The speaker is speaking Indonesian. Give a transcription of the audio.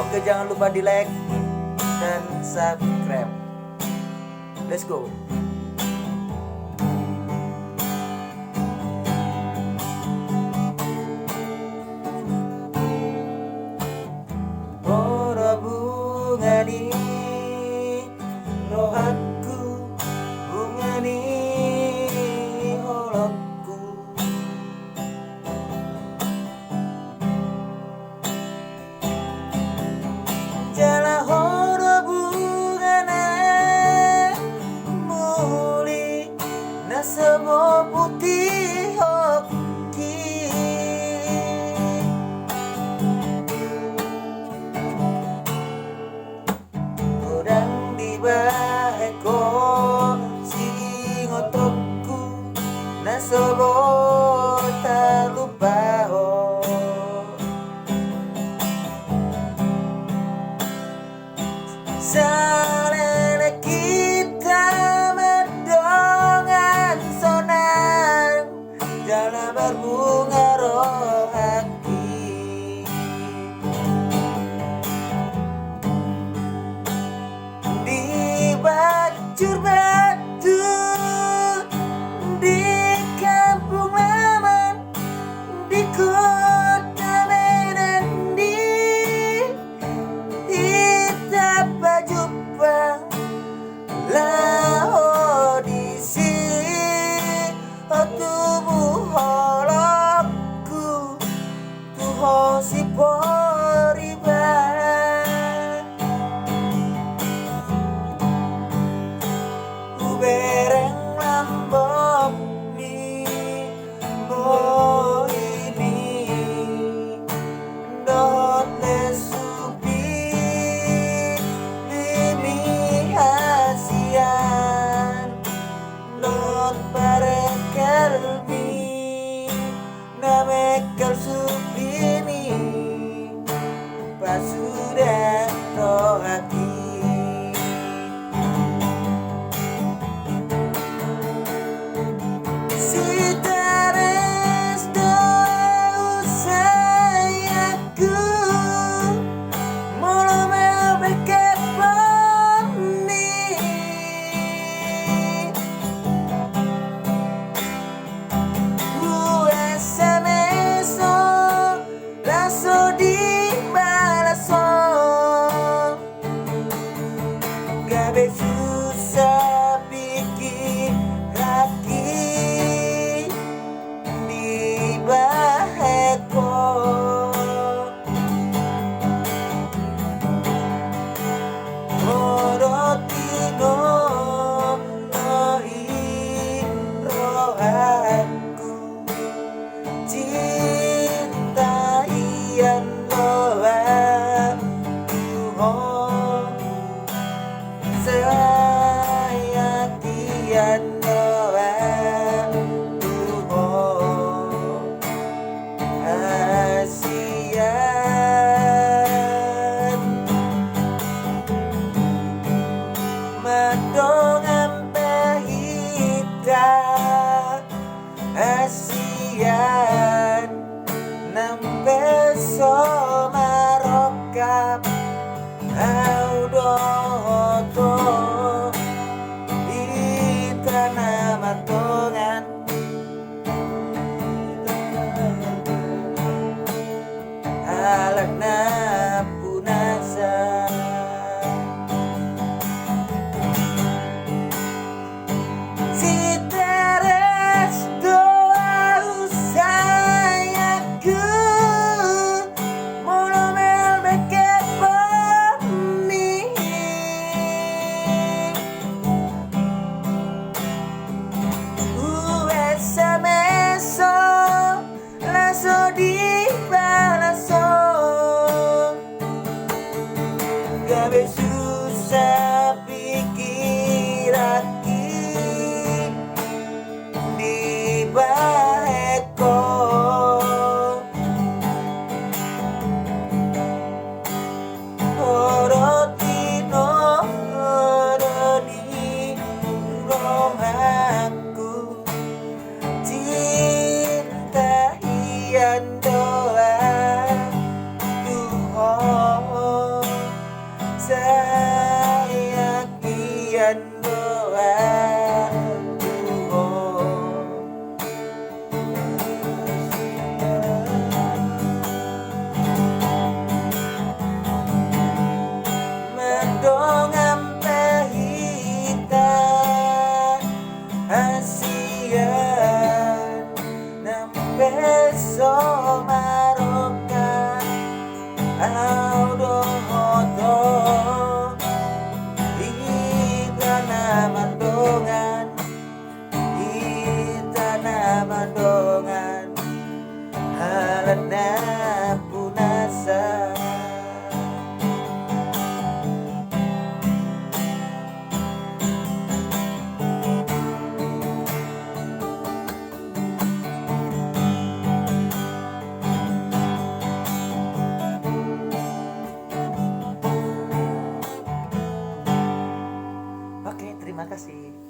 Oke, jangan lupa di like dan subscribe. Let's go. Ora bungani rohatku, bungani holokku. Jala ora bungana muli nasabo putih hoki. Udang di baheko sing otokku nasabo tak lupa salena kita merdongan sonan jala berbunga rohaki. Di bacur batu di kampung Laman di kota Medan kita berjumpa lah audisi tubuh holokku tuh si poriban Mendongam pehita asian nam beso maroka audo hoto itana mandongan halana punasa. Oke, terima kasih.